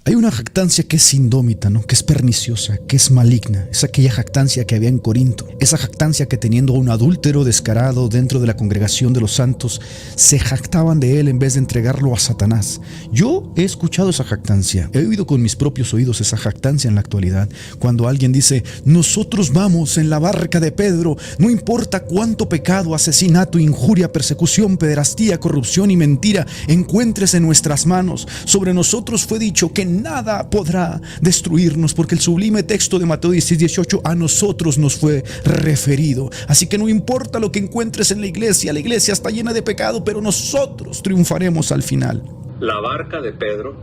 Hay una jactancia que es indómita, ¿no? Que es perniciosa, que es maligna. Es aquella jactancia que había en Corinto. Esa jactancia que teniendo un adúltero descarado dentro de la congregación de los santos, se jactaban de él en vez de entregarlo a Satanás. Yo he escuchado esa jactancia. He oído con mis propios oídos esa jactancia en la actualidad. Cuando alguien dice, nosotros vamos en la barca de Pedro, no importa cuánto pecado, asesinato, injuria, persecución, pederastía, corrupción y mentira encuentres en nuestras manos. Sobre nosotros fue dicho que nada podrá destruirnos, porque el sublime texto de Mateo 16:18 a nosotros nos fue referido. Así que no importa lo que encuentres en la iglesia está llena de pecado, pero nosotros triunfaremos al final. La barca de Pedro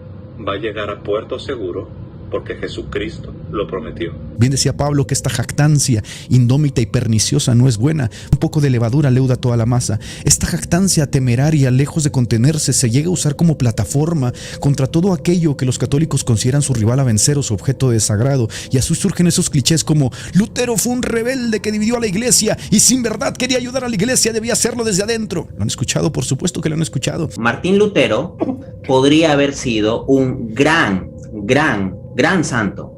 va a llegar a puerto seguro porque Jesucristo lo prometió. Bien decía Pablo que esta jactancia indómita y perniciosa no es buena. Un poco de levadura leuda toda la masa. Esta jactancia temeraria, lejos de contenerse, se llega a usar como plataforma contra todo aquello que los católicos consideran su rival a vencer o su objeto de desagrado. Y así surgen esos clichés como Lutero fue un rebelde que dividió a la iglesia y sin verdad quería ayudar a la iglesia, debía hacerlo desde adentro. ¿Lo han escuchado? Por supuesto que lo han escuchado. Martín Lutero podría haber sido un gran santo.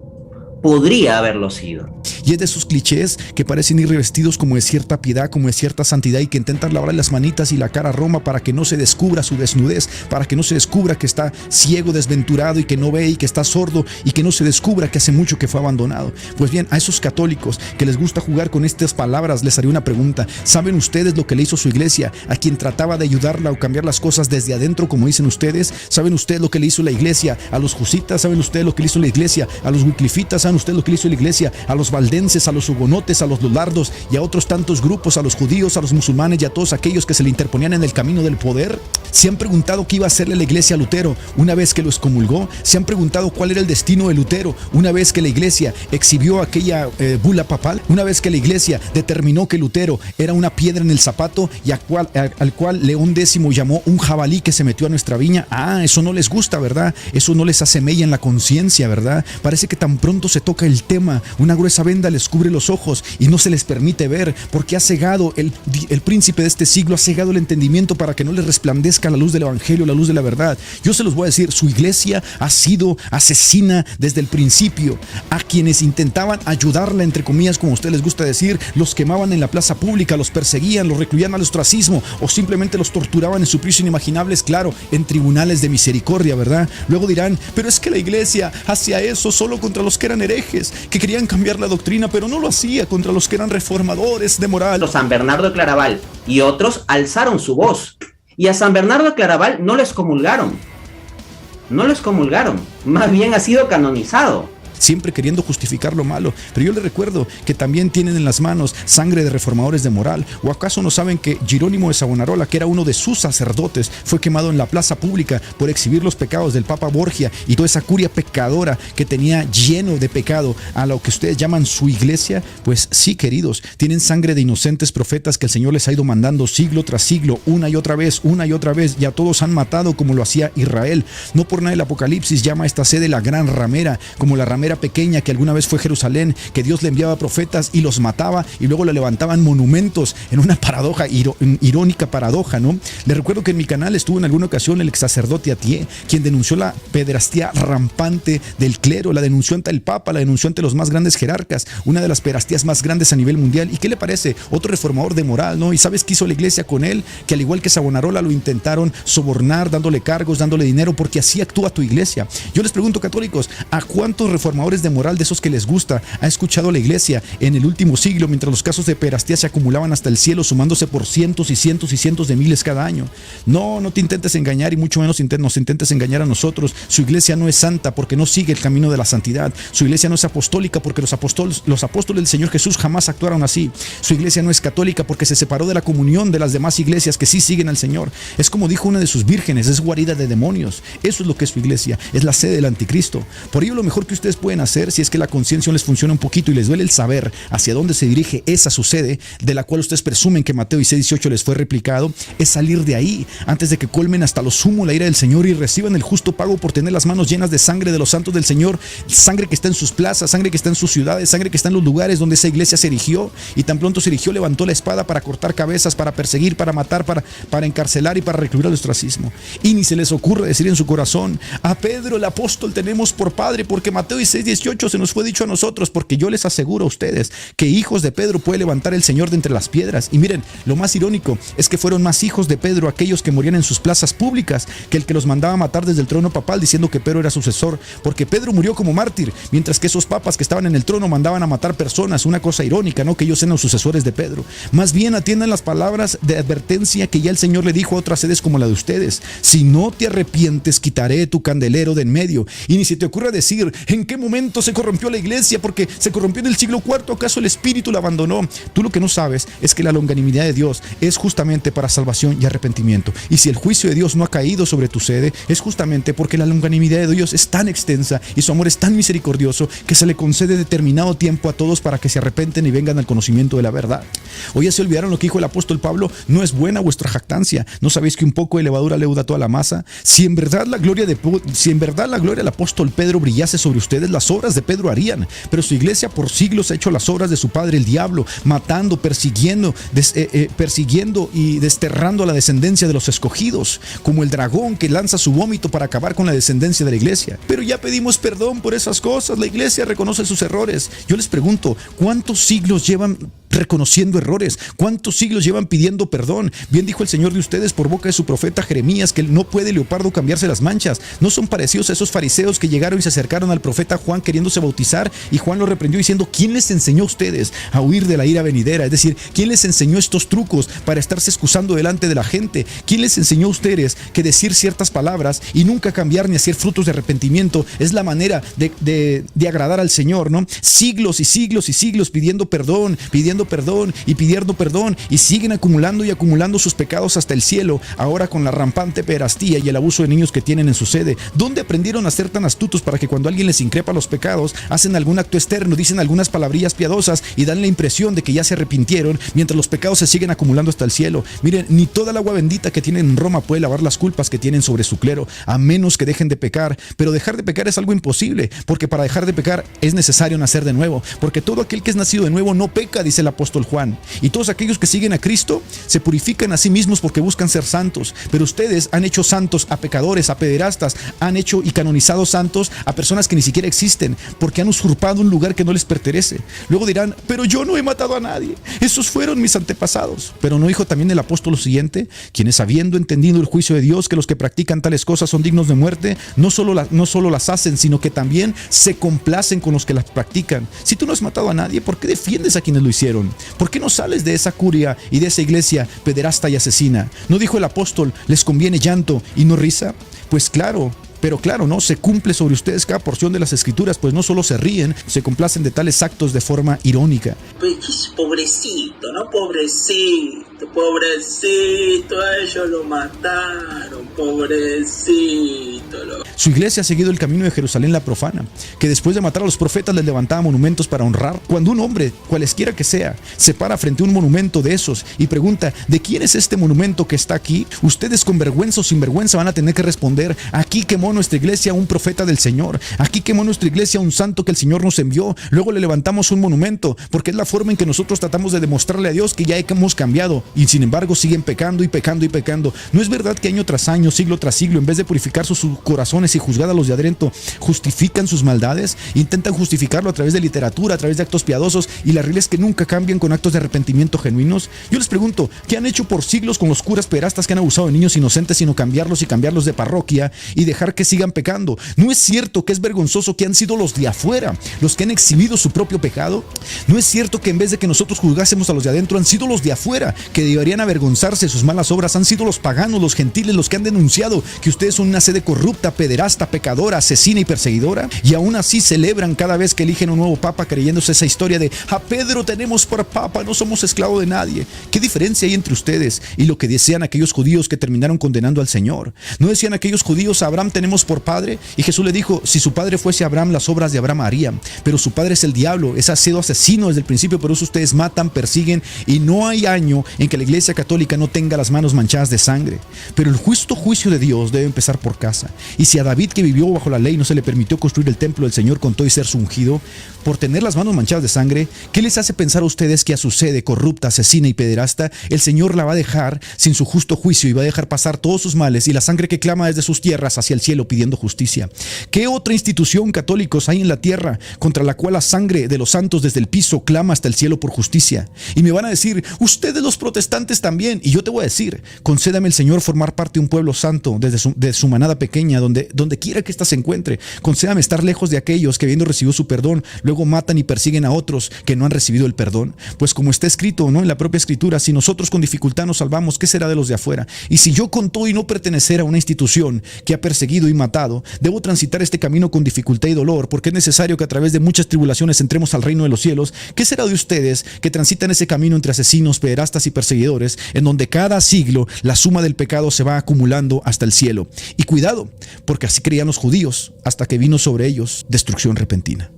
Podría haberlo sido. Y es de esos clichés que parecen ir revestidos como de cierta piedad, como de cierta santidad, y que intentan lavar las manitas y la cara a Roma para que no se descubra su desnudez, para que no se descubra que está ciego, desventurado y que no ve y que está sordo, y que no se descubra que hace mucho que fue abandonado. Pues bien, a esos católicos que les gusta jugar con estas palabras les haría una pregunta. ¿Saben ustedes lo que le hizo su iglesia a quien trataba de ayudarla o cambiar las cosas desde adentro, como dicen ustedes? ¿Saben ustedes lo que le hizo la iglesia a los jusitas? ¿Saben ustedes lo que le hizo la iglesia a los wiclifitas? ¿Saben ustedes lo que le hizo la iglesia a los valdenses, a los hugonotes, a los lollardos y a otros tantos grupos, a los judíos, a los musulmanes y a todos aquellos que se le interponían en el camino del poder? ¿Se han preguntado qué iba a hacerle la iglesia a Lutero una vez que lo excomulgó? ¿Se han preguntado cuál era el destino de Lutero una vez que la iglesia exhibió aquella bula papal? Una vez que la iglesia determinó que Lutero era una piedra en el zapato y al cual León X llamó un jabalí que se metió a nuestra viña. Eso no les gusta, ¿verdad? Eso no les hace mella en la conciencia, ¿verdad? Parece que tan pronto se toca el tema, una gruesa venda les cubre los ojos y no se les permite ver, porque ha cegado el príncipe de este siglo, ha cegado el entendimiento para que no les resplandezca la luz del evangelio, la luz de la verdad. Yo se los voy a decir, su iglesia ha sido asesina desde el principio. A quienes intentaban ayudarla, entre comillas, como a ustedes les gusta decir, los quemaban en la plaza pública, los perseguían, los recluían al ostracismo o simplemente los torturaban en suplicios inimaginables, claro, en tribunales de misericordia, ¿verdad? Luego dirán, pero es que la iglesia hacía eso solo contra los que eran herejes, que querían cambiar la doctrina, pero no lo hacía contra los que eran reformadores de moral. San Bernardo de Claraval y otros alzaron su voz, y a San Bernardo de Claraval no lo excomulgaron, más bien ha sido canonizado. Siempre queriendo justificar lo malo. Pero yo les recuerdo que también tienen en las manos sangre de reformadores de moral. ¿O acaso no saben que Jerónimo de Savonarola, que era uno de sus sacerdotes, fue quemado en la plaza pública por exhibir los pecados del Papa Borgia y toda esa curia pecadora que tenía lleno de pecado a lo que ustedes llaman su iglesia? Pues sí, queridos, tienen sangre de inocentes profetas que el Señor les ha ido mandando siglo tras siglo, una y otra vez, y a todos han matado como lo hacía Israel. No por nada el Apocalipsis llama a esta sede la gran ramera, como la ramera pequeña que alguna vez fue Jerusalén, que Dios le enviaba profetas y los mataba y luego le levantaban monumentos, en una paradoja, irónica paradoja, ¿no? Les recuerdo que en mi canal estuvo en alguna ocasión el ex sacerdote Atié, quien denunció la pederastía rampante del clero, la denunció ante el Papa, la denunció ante los más grandes jerarcas, una de las pederastías más grandes a nivel mundial. ¿Y qué le parece? Otro reformador de moral, ¿no? ¿Y sabes qué hizo la iglesia con él? Que al igual que Savonarola lo intentaron sobornar, dándole cargos, dándole dinero, porque así actúa tu iglesia. Yo les pregunto, católicos, ¿a cuántos reformadores de moral de esos que les gusta ha escuchado la iglesia en el último siglo, mientras los casos de pederastía se acumulaban hasta el cielo, sumándose por cientos y cientos y cientos de miles cada año? No te intentes engañar, y mucho menos nos intentes engañar a nosotros. Su iglesia no es santa porque no sigue el camino de la santidad. Su iglesia no es apostólica porque los apóstoles del Señor Jesús jamás actuaron así. Su iglesia no es católica porque se separó de la comunión de las demás iglesias que sí siguen al Señor. Es como dijo una de sus vírgenes, es guarida de demonios. Eso es lo que es su iglesia, es la sede del anticristo. Por ello lo mejor que ustedes pueden hacer, si es que la conciencia les funciona un poquito y les duele el saber hacia dónde se dirige esa su sede, de la cual ustedes presumen que Mateo 6:18 les fue replicado, es salir de ahí antes de que colmen hasta lo sumo la ira del Señor y reciban el justo pago por tener las manos llenas de sangre de los santos del Señor, sangre que está en sus plazas, sangre que está en sus ciudades, sangre que está en los lugares donde esa iglesia se erigió, y tan pronto se erigió levantó la espada para cortar cabezas, para perseguir, para matar, para encarcelar y para recluir al ostracismo. Y ni se les ocurre decir en su corazón: a Pedro el apóstol tenemos por padre, porque Mateo 6:18 se nos fue dicho a nosotros, porque yo les aseguro a ustedes que hijos de Pedro puede levantar el Señor de entre las piedras. Y miren, lo más irónico es que fueron más hijos de Pedro aquellos que morían en sus plazas públicas que el que los mandaba a matar desde el trono papal diciendo que Pedro era sucesor, porque Pedro murió como mártir, mientras que esos papas que estaban en el trono mandaban a matar personas. Una cosa irónica, ¿no? Que ellos eran los sucesores de Pedro. Más bien atiendan las palabras de advertencia que ya el Señor le dijo a otras sedes como la de ustedes: si no te arrepientes, quitaré tu candelero de en medio. Y ni se te ocurra decir: ¿en qué momento se corrompió la iglesia? Porque se corrompió en el siglo IV, ¿acaso el Espíritu la abandonó? Tú lo que no sabes es que la longanimidad de Dios es justamente para salvación y arrepentimiento. Y si el juicio de Dios no ha caído sobre tu sede, es justamente porque la longanimidad de Dios es tan extensa y su amor es tan misericordioso que se le concede determinado tiempo a todos para que se arrepenten y vengan al conocimiento de la verdad. ¿O ya se olvidaron lo que dijo el apóstol Pablo? No es buena vuestra jactancia. ¿No sabéis que un poco de levadura leuda toda la masa? Si en verdad la gloria del apóstol Pedro brillase sobre ustedes, las obras de Pedro harían. Pero su iglesia por siglos ha hecho las obras de su padre el diablo, matando, persiguiendo y desterrando a la descendencia de los escogidos, como el dragón que lanza su vómito para acabar con la descendencia de la iglesia. Pero ya pedimos perdón por esas cosas. La iglesia reconoce sus errores. Yo les pregunto, ¿cuántos siglos llevan reconociendo errores? ¿Cuántos siglos llevan pidiendo perdón? Bien dijo el Señor de ustedes por boca de su profeta Jeremías que no puede leopardo cambiarse las manchas. ¿No son parecidos a esos fariseos que llegaron y se acercaron al profeta Juan queriéndose bautizar, y Juan lo reprendió diciendo: ¿quién les enseñó a ustedes a huir de la ira venidera? Es decir, ¿quién les enseñó estos trucos para estarse excusando delante de la gente? ¿Quién les enseñó a ustedes que decir ciertas palabras y nunca cambiar ni hacer frutos de arrepentimiento es la manera de agradar al Señor, ¿no? Siglos y siglos y siglos pidiendo perdón y pidiendo perdón, y siguen acumulando y acumulando sus pecados hasta el cielo, ahora con la rampante pederastía y el abuso de niños que tienen en su sede. ¿Dónde aprendieron a ser tan astutos para que cuando alguien les increpa los pecados, hacen algún acto externo, dicen algunas palabrillas piadosas y dan la impresión de que ya se arrepintieron, mientras los pecados se siguen acumulando hasta el cielo? Miren, ni toda el agua bendita que tienen en Roma puede lavar las culpas que tienen sobre su clero, a menos que dejen de pecar. Pero dejar de pecar es algo imposible, porque para dejar de pecar es necesario nacer de nuevo, porque todo aquel que es nacido de nuevo no peca, dice el apóstol Juan. Y todos aquellos que siguen a Cristo se purifican a sí mismos porque buscan ser santos. Pero ustedes han hecho santos a pecadores, a pederastas, han hecho y canonizado santos a personas que ni siquiera existen, porque han usurpado un lugar que no les pertenece. Luego dirán: pero yo no he matado a nadie, esos fueron mis antepasados. Pero ¿no dijo también el apóstol lo siguiente? Quienes, habiendo entendido el juicio de Dios, que los que practican tales cosas son dignos de muerte, no solo las hacen, sino que también se complacen con los que las practican. Si tú no has matado a nadie, ¿por qué defiendes a quienes lo hicieron? ¿Por qué no sales de esa curia y de esa iglesia pederasta y asesina? ¿No dijo el apóstol: les conviene llanto y no risa? Pues claro. Pero claro, ¿no? Se cumple sobre ustedes cada porción de las escrituras, pues no solo se ríen, se complacen de tales actos de forma irónica. Pues pobrecito, ¿no? Pobrecito, a ellos lo mataron, pobrecito. Su iglesia ha seguido el camino de Jerusalén la profana, que después de matar a los profetas les levantaba monumentos para honrar. Cuando un hombre, cualesquiera que sea, se para frente a un monumento de esos y pregunta: ¿de quién es este monumento que está aquí?, ustedes con vergüenza o sin vergüenza van a tener que responder: aquí quemó nuestra iglesia un profeta del Señor, aquí quemó nuestra iglesia un santo que el Señor nos envió, luego le levantamos un monumento, porque es la forma en que nosotros tratamos de demostrarle a Dios que ya hemos cambiado, y sin embargo siguen pecando y pecando y pecando. ¿No es verdad que año tras año, siglo tras siglo, en vez de purificar sus corazones y juzgar a los de adentro, justifican sus maldades? Intentan justificarlo a través de literatura, a través de actos piadosos, y la realidad es que nunca cambian con actos de arrepentimiento genuinos. Yo les pregunto: ¿qué han hecho por siglos con los curas pederastas que han abusado de niños inocentes, sino cambiarlos de parroquia y dejar que sigan pecando? ¿No es cierto que es vergonzoso que han sido los de afuera los que han exhibido su propio pecado? ¿No es cierto que en vez de que nosotros juzgásemos a los de adentro, han sido los de afuera que deberían avergonzarse de sus malas obras? Han sido los paganos, los gentiles, los que han denunciado que ustedes son una sede corrupta, pederasta, pederasta, pecadora, asesina y perseguidora, y aún así celebran cada vez que eligen un nuevo papa, creyéndose esa historia de a Pedro tenemos por papa, no somos esclavos de nadie. ¿Qué diferencia hay entre ustedes y lo que decían aquellos judíos que terminaron condenando al Señor? ¿No decían aquellos judíos a Abraham tenemos por padre? Y Jesús le dijo, si su padre fuese Abraham, las obras de Abraham harían, pero su padre es el diablo, ha sido asesino desde el principio, por eso ustedes matan, persiguen, y no hay año en que la Iglesia Católica no tenga las manos manchadas de sangre. Pero el justo juicio de Dios debe empezar por casa. Y si a David, que vivió bajo la ley, no se le permitió construir el templo del Señor con todo y ser su ungido, por tener las manos manchadas de sangre, ¿qué les hace pensar a ustedes que a su sede corrupta, asesina y pederasta, el Señor la va a dejar sin su justo juicio y va a dejar pasar todos sus males y la sangre que clama desde sus tierras hacia el cielo pidiendo justicia? ¿Qué otra institución, católicos, hay en la tierra contra la cual la sangre de los santos desde el piso clama hasta el cielo por justicia? Y me van a decir, ustedes los protestantes también. Y yo te voy a decir, concédame el Señor formar parte de un pueblo santo de su manada pequeña, donde quiera que ésta se encuentre. Concédame estar lejos de aquellos que, habiendo recibido su perdón, luego matan y persiguen a otros que no han recibido el perdón. Pues como está escrito, ¿no?, en la propia escritura, si nosotros con dificultad nos salvamos, ¿qué será de los de afuera? Y si yo con todo y no pertenecer a una institución que ha perseguido y matado, debo transitar este camino con dificultad y dolor, porque es necesario que a través de muchas tribulaciones entremos al reino de los cielos, ¿qué será de ustedes que transitan ese camino entre asesinos, pederastas y perseguidores, en donde cada siglo la suma del pecado se va acumulando hasta el cielo? Y cuidado, porque así creían los judíos, hasta que vino sobre ellos destrucción repentina.